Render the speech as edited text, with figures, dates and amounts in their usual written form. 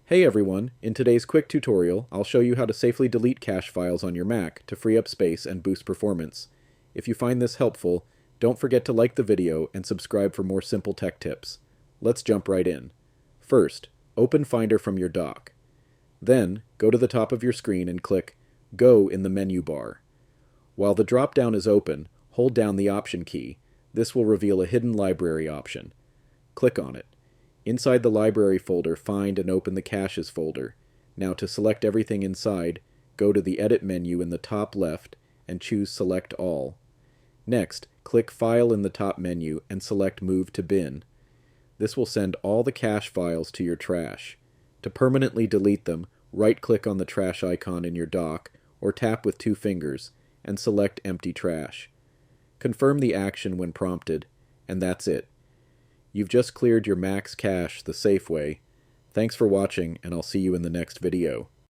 Hey everyone, in today's quick tutorial, I'll show you how to safely delete cache files on your Mac to free up space and boost performance. If you find this helpful, don't forget to like the video and subscribe for more simple tech tips. Let's jump right in. First, open Finder from your dock. Then, go to the top of your screen and click Go in the menu bar. While the drop-down is open, hold down the Option key. This will reveal a hidden library option. Click on it. Inside the library folder, find and open the caches folder. Now to select everything inside, go to the Edit menu in the top left and choose Select All. Next, click File in the top menu and select Move to Bin. This will send all the cache files to your trash. To permanently delete them, right-click on the trash icon in your dock or tap with 2 fingers and select Empty Trash. Confirm the action when prompted, and that's it. You've just cleared your Mac's cache the safe way. Thanks for watching, and I'll see you in the next video.